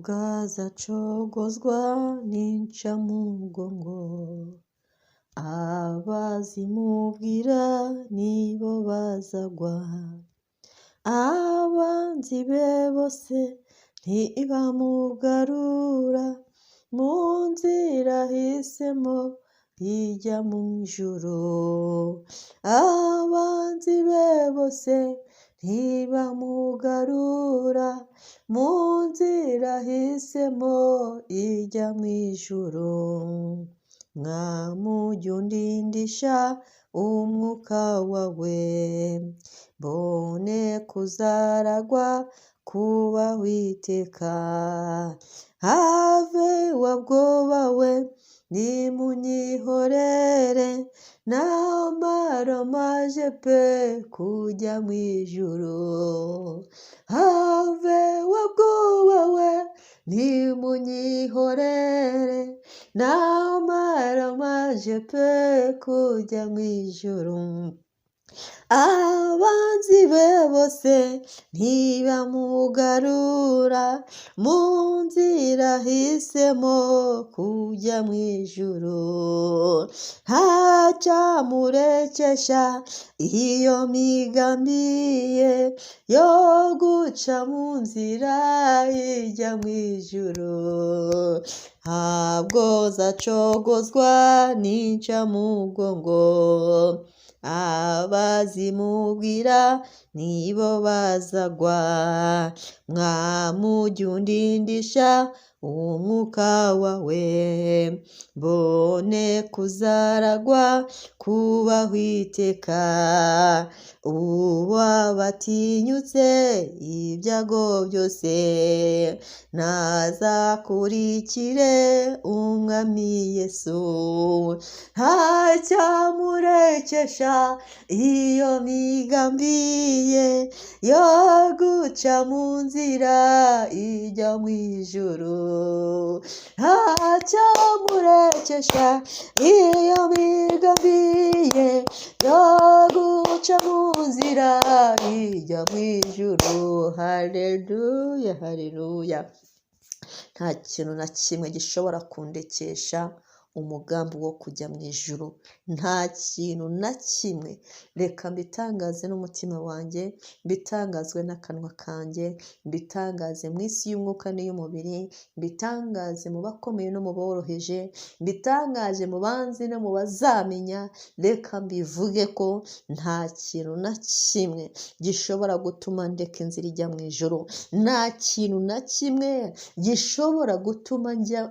ntabwo azacogozwa n'incamugongo, abazimubwira nibo bazagwa, abanzi be bose ntibamugarura, mu nzira ahisemo ijya mu ijuru, abanzi be bose ntibamugarura, mu nzira ahisemo ijya mu ijuru. Mwamujya undindisha umwuka wawe, mbone kuzaragwa kuba witeka. Have wabwoba we nimunyihorere, namaramaje pe kujya mu ijuru. Have wabwoba we nimunyihorere, namaramaje pe kujya mu ijuru. Abanzi be bose ntibamugarura, mu nzira ahisemo kujya mu ijuru. Ntacyamurekesha iyo migambi ye yo guca mu nzira ijya mu ijuru. Ntabwo zacogozwa n'incamugongo, abazimubwira nibo bazagwa. Mwamujya undindisha umwuka wawe, mbone kuzaragwa kubaho iteka. Uwabatinyutse ibyago byose, nazakurikire umwami Yesu. Ntacyamurekesha iyo migambi ye yo guca mu nzira ijya mu ijuru. Ntacyamurekesha iyo migambi ye yo guca mu nzira ijya mu ijuru. Haleluya, haleluya. Nta kintu na kimwe gishobora kundekesha umugambi wo kujya mu ijuru, nta kintu na kimwe. Reka mbitangaze n'umutima wanjye, mbitangazwe n'akanwa kanjye, mbitangaze mu isi y'umwuka n'iy'umubiri, mbitangaze mu bakomeye no mu boroheje, mbitangaje mu banzi no mu bazamenya. Reka mbivuge ko nta kintu na kimwe gishobora gutuma ndeka inzira ijya mu ijuru, nta kintu na kimwe gishobora gutuma njya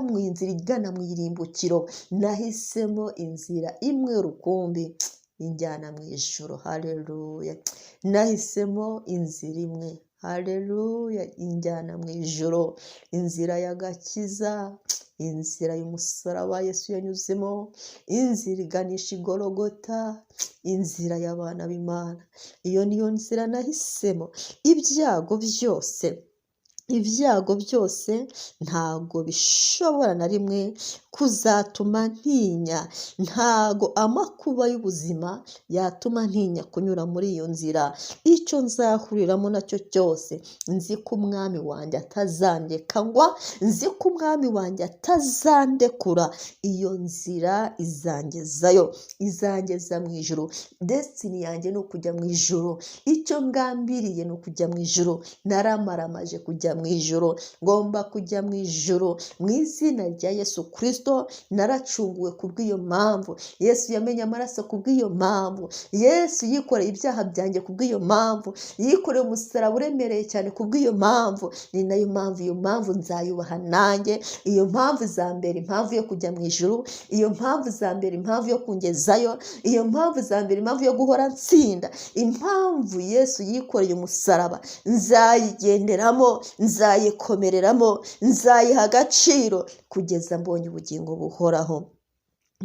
mu inzira igana mu irimbukiro. Nahisemo inzira imwe rukumbi injyana mu ijuru. Haleluya. Nahisemo inzira imwe, haleluya, injyana mu ijuru. Inzira y'agakiza, inzira y'umusaraba Yesu yanyuzemo, inzira iganisha igorogota, inzira y'abana b'Imana. Iyo niyo nzira nahisemo. Ibyago byose ntago bishobora na rimwe kuzatuma ntinya. Ntago amakuba y'ubuzima yatuma ntinya kunyura muri iyo nzira. Icyo nzahuriramo nacyo cyose, nzi ko umwami wanjye atazandekanywa, nzi ko umwami wanjye atazandekura. Iyo nzira izangeza mu ijuru. Destiny yanjye ni ukujya mu ijuru. Icyo ngambiriye ni ukujya mu ijuru. Naramaramaje kujya mu ijuru, ngomba kujya mu ijuru mu izina rya Yesu Kristo. Naracunguwe kubw'iyo mpamvu. Yesu yamenye amaraso kubw'iyo mpamvu. Yesu yikoreye ibyaha byanjye kubw'iyo mpamvu. Yikoreye umusaraba uremereye cyane kubw'iyo mpamvu. Ni nayo mpamvu, iyo mpamvu nzayubaha nanjye. Iyo mpamvu izambera impamvu yo kujya mu ijuru. Iyo mpamvu izambera impamvu yo kungezayo. Iyo mpamvu izambera impamvu yo guhora nsinda. Impamvu Yesu yikoreye umusaraba nzayigenderamo, nzayikomereramo, nzayiha agaciro kugeza mbonye ubugingo buhoraho.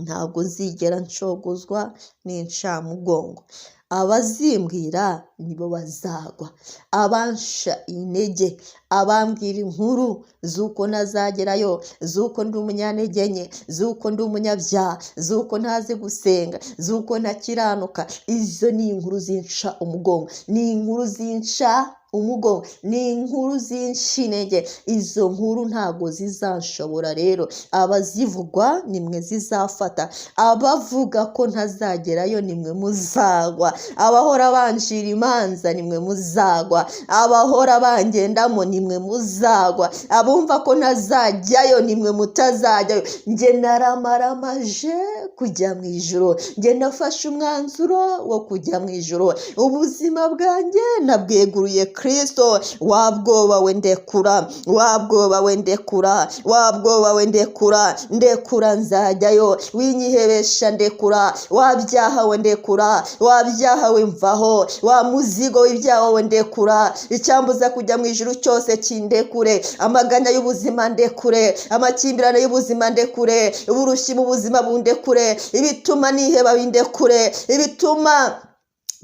Ntabwo nzigera ncogozwa n'incamugongo. Abazimbwira nibo bazagwa. Abansha intege, abambwira inkuru z'uko ntazagerayo, z'uko ndi umunyantege nke, z'uko ndi umunyabyaha, z'uko ntazi gusenga, z'uko ntakiranuka, izo ni inkuru zinca umugongo, ni inkuru zinca umugongo, ni inkuru z'inshinege. Izo nkuru ntago zizanshobora rero. Abazivugwa nimwe zizafata, abavuga ko ntazagerayo nimwe muzagwa, abahora banjira imanza nimwe muzagwa, abahora bangendamo nimwe muzagwa, abumva ko ntazajyayo nimwe mutazajyayo. Njye naramaramaje kujya mu ijuru, njye nafashe umwanzuro wo kujya mu ijuru. Ubuzima bwanjye nabweguruye Kristo. Wabwoba we ndekura, wabwoba we ndekura, wabwoba we ndekura, ndekura nzajyayo. Winyihebesha ndekura, wabyaha we ndekura, wabyaha we mvaho, wa muzigo w'ibyaha we ndekura. Icyambuza kujya mu ijuru cyose kindekure, amaganya y'ubuzima ndekure, amakimbirane y'ubuzima ndekure, uburushyi mu buzima bundekure, ibituma niheba bindekure, ibituma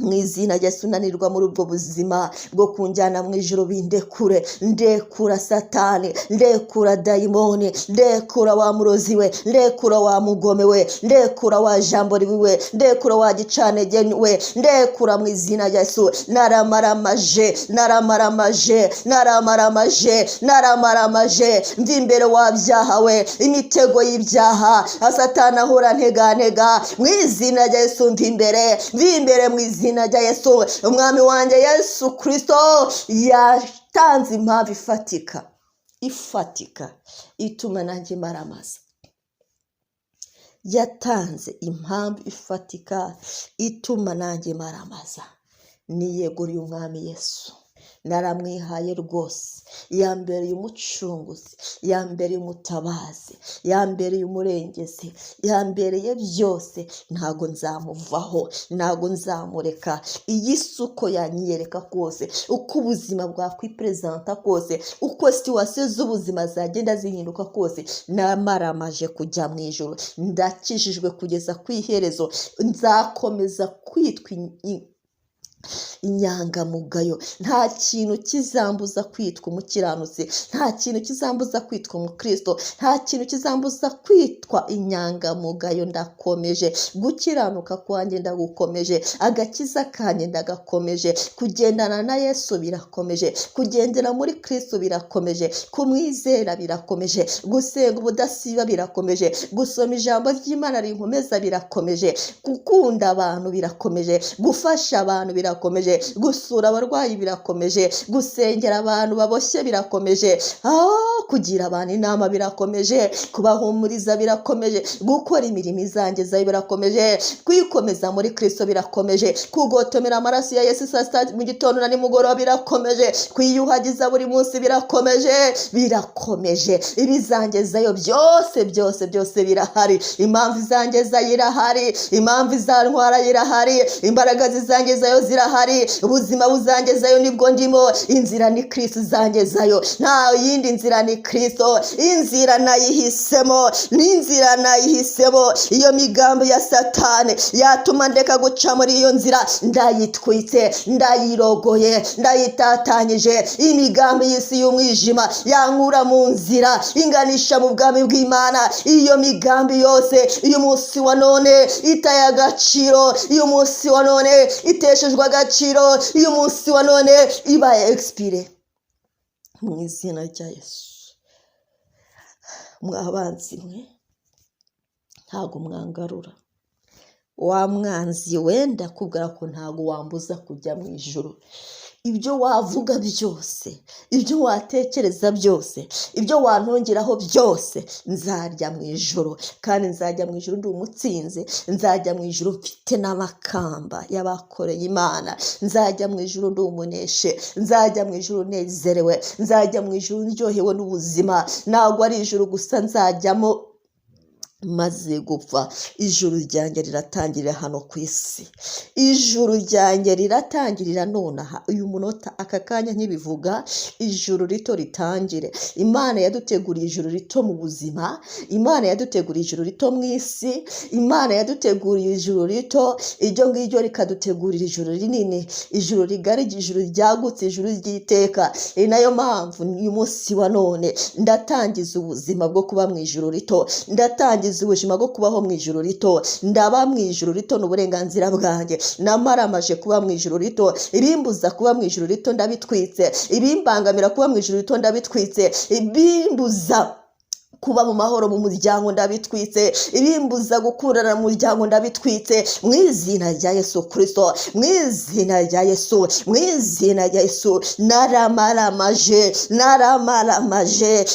mu izina rya Yesu nanirwa muri ubwo buzima bwo kunjyana mu ijuru bindekure. Ndekura Satani, ndekura dayimoni, ndekura wa murozi we, ndekura wa mugome we, ndekura wa jambo riwe, ndekura wa gicanege we, ndekura mu izina rya Yesu. Naramaramaje, naramaramaje, naramaramaje, naramaramaje. Mvi imbere wa byaha we, imitego y'ibyaha Satani ahora ntega mu izina rya Yesu. Mvi imbere mu izina rya Yesu. Umwami wanjye Yesu Kristo yatanze impamvu ifatika ituma nanjye maramaza. Yatanze impamvu ifatika ituma nanjye maramaza. Niyeguriye umwami Yesu, naramwihaye rwose. Yambereye umucunguzi, yambereye umutabazi, yambereye umurengezi, yambereye byose. Ntago nzamuvaho, ntago nzamureka. Iyi suko yanyereka kose, uko ubuzima bwakwipresenta kose, uko situwasiyo z'ubuzima zagenda zihinduka kose, namaramaje kujya mu ijuru. Ndakijijwe kugeza ku iherezo. Nzakomeza kwitwa inyangamugayo. Nta kintu kizambuza kwitwa umukiranutsi, nta kintu kizambuza kwitwa umukristo, nta kintu kizambuza kwitwa inyangamugayo. Ndakomeje gukiranuka kwanjye, ndagukomeje agakiza kanjye ndagakomeje. Kugendana na Yesu birakomeje, kugendera muri Kristo birakomeje, kumwizera birakomeje, gusenga ubudasiba birakomeje, gusoma ijambo ry'Imana rinkomeza birakomeje, gukunda abantu birakomeje, gufasha abantu birakomeje, gusura abarwayi birakomeje, gusengera abantu baboshye birakomeje, kugira abantu inama birakomeje, kubahumuriza birakomeje, gukora imirimo izangezayo birakomeje, kwikomeza muri Kristo birakomeje, kugotomera amaraso ya Yesu saa sita mu gitondo na nimugoroba birakomeje, kwiyuhagiza buri munsi birakomeje. Ibizangezayo byose birahari. Impamvu izangezayo irahari, impamvu izantwara irahari, imbaraga zizangezayo zirahari, ubuzima buzangezayo nibwo ndimo. Inzira ni Kristo izangezayo, nta yindi nzira ni Kristo. Inzira nayihisemo, n'inzira nayihisemo. Iyo migambi ya Satani yatuma ndeka guca muri iyo nzira, ndayitwitse, ndayirogoye, ndayitatanyije. Imigambi y'isi y'umwijima yankura mu nzira inganisha mu bwami bw'Imana, iyo migambi yose uyu munsi wa none itaye agaciro, uyu munsi wa none iteshejwe agaciro, uyu munsi wa none ibaye expire mu izina rya Yesu. Mwabanzi mwe, ntago mwangarura. Wa mwanzi wenda kubwira ko ntago wambuza kujya mu ijuru. Ibyo wavuga byose, ibyo watekereza byose, ibyo wantongeraho byose, nzajya mu ijuru. Kandi nzajya mu ijuru ndi umutsinzi, nzajya mu ijuru mfite n'amakamba y'abakoreye Imana, nzajya mu ijuru ndi umuneshe, nzajya mu ijuru nezerewe, nzajya mu ijuru ndyohewe n'ubuzima. Ntabwo ari ijuru gusa nzajyamo maze gupfa. Ijuru ryanjye riratangirira hano ku isi, ijuru ryanjye riratangirira nonaha uyu munota aka kanya nkibivuga. Ijuru rito ritangire. Imana yaduteguriye ijuru rito mu buzima, Imana yaduteguriye ijuru rito mu isi, Imana yaduteguriye ijuru rito, iryo ngiryo rikadutegurira ijuru rinini, ijuru rigari, ijuru ryagutse, ijuru ry'iteka. Nayo mpamvu uyu munsi wa none ndatangiza ubuzima bwo kuba mu ijuru rito, ndatangiza nagize ubuzima bwo kubaho mu ijuru rito, ndaba mu ijuru rito n'uburenganzira bwanjye, namaramaje kuba mu ijuru rito, ibimbuza kuba mu ijuru rito ndabitwitse, ibimbangamira kuba mu ijuru rito ndabitwitse, ibimbuza kuba mu mahoro mu muryango ndabitwitse, ibimbuza gukurana mu muryango ndabitwitse, mu izina rya Yesu Kristo, mu izina rya Yesu, mu izina rya Yesu.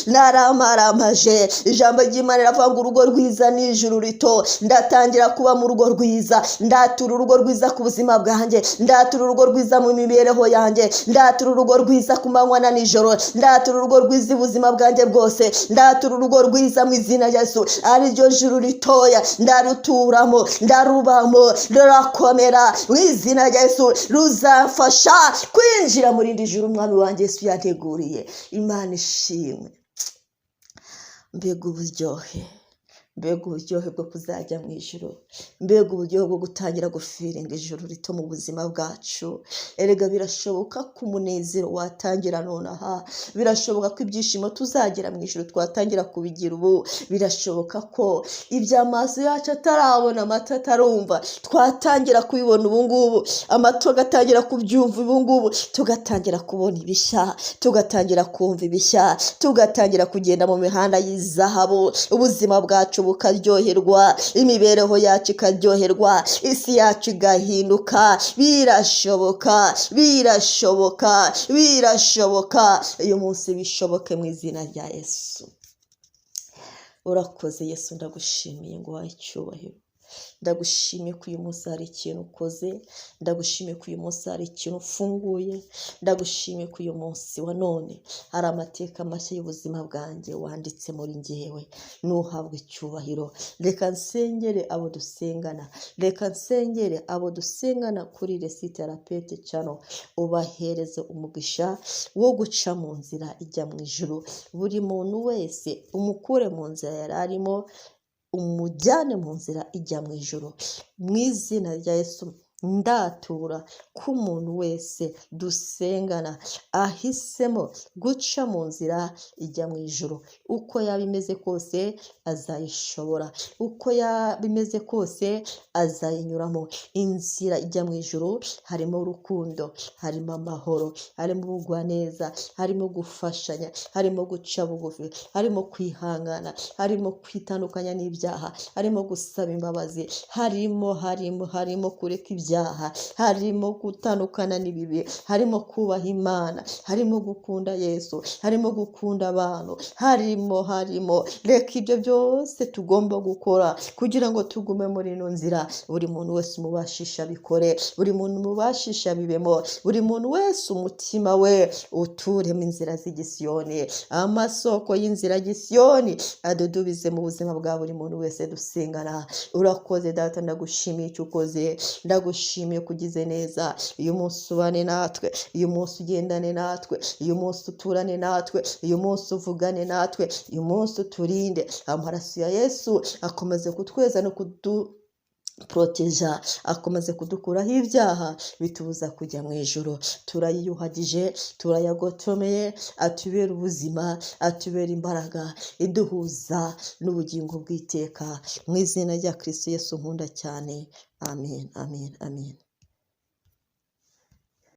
Naramaramaje. Ijambo ry'Imana riravuga ngo urugo rwiza ni ijuru rito. Ndatangira kuba mu rugo rwiza, ndatura urugo rwiza ku buzima bwanjye, ndatura urugo rwiza mu mibereho yanjye, ndatura urugo rwiza ku manywa na nijoro, ndatura urugo rwiza ubuzima bwanjye bwose, ndatura urugo rwiza mu izina rya Yesu. Ari ryo juru ritoya ndaruturamo, ndarubamo, rurakomera mu izina rya Yesu, ruzafasha kwinjira muri indi juru umwami wanjye Yesu yateguriye. Imana ishimwe. Mbega uburyohe bwo kuzajya mu ijuru, mbega uburyohe bwo gutangira gufiringa ijuru rito mu buzima bwacu. Erega birashoboka ko umunezero watangira nonaha, birashoboka ko ibyishimo tuzagera mu ijuru twatangira kubigira ubu, birashoboka ko iby'amaso yacu atarabona, amata atarumva, twatangira kubibona ubu ngubu, amato agatangira kubyumva ubu ngubu, tugatangira kubona ibishya, tugatangira kumva ibishya, tugatangira kugenda mu mihanda y'izahabu, ubuzima bwacu bukaryoherwa, imibereho yacu ikaryoherwa, isi yacu igahinduka. Birashoboka. Uyu munsi bishoboke mu izina rya Yesu. Urakoze Yesu, ndagushimiye ngo wahe icyubahiro. Ndagushimiye ko uyu munsi hari ikintu ukoze, ndagushimiye ko uyu munsi hari ikintu ufunguye, ndagushimiye ko uyu munsi wa none hari amateka mashya y'ubuzima bwanjye wanditse muri njyewe. Nuhabwe icyubahiro. Reka nsengere abo dusengana kuri Resi Therapeutic Channel, ubahereze umugisha wo guca mu nzira ijya mu ijuru. Buri muntu wese umukure mu nzira yari arimo, umujyane mu nzira ijya mu ijuru. Mu izina rya Yesu ndatura ko umuntu wese dusengana ahisemo guca mu nzira ijya mu ijuru. Uko yaba imeze kose azayishobora, uko yaba imeze kose azayinyuramo. Inzira ijya mu ijuru harimo urukundo, harimo amahoro, harimo ubugwaneza, harimo gufashanya, harimo guca bugufi, harimo kwihangana, harimo kwitandukanya n'ibyaha, harimo gusaba imbabazi, harimo kureka ibyaha, harimo gutandukana n'ibibi, harimo kubaha Imana, harimo gukunda Yesu, harimo gukunda abantu, harimo. Reka ibyo byose tugomba gukora kugira ngo tugume muri ino nzira. Buri muntu wese umubashisha bikore, buri muntu umubashisha bibemo, buri muntu wese umutima we uturemo inzira z'igisiyoni, amasoko y'inzira gisiyoni adudubize mu buzima bwa buri muntu wese dusengana. Urakoze Data, ndagushimiye icyo ukoze, ndagushimiye kugize neza. Uyu munsi ubane natwe, uyu munsi ugendane natwe, uyu munsi uturane natwe, uyu munsi uvugane natwe, uyu munsi uturinde. Amaraso ya Yesu akomeze kutweza no proteja, akomeze kudukuraho ibyaha bitubuza kujya mu ijuru. Turayiyuhagije, turayagotomeye, atubera ubuzima, atubera imbaraga, iduhuza n'ubugingo bw'iteka. Mu izina rya Kristo Yesu nkunda cyane. Amen.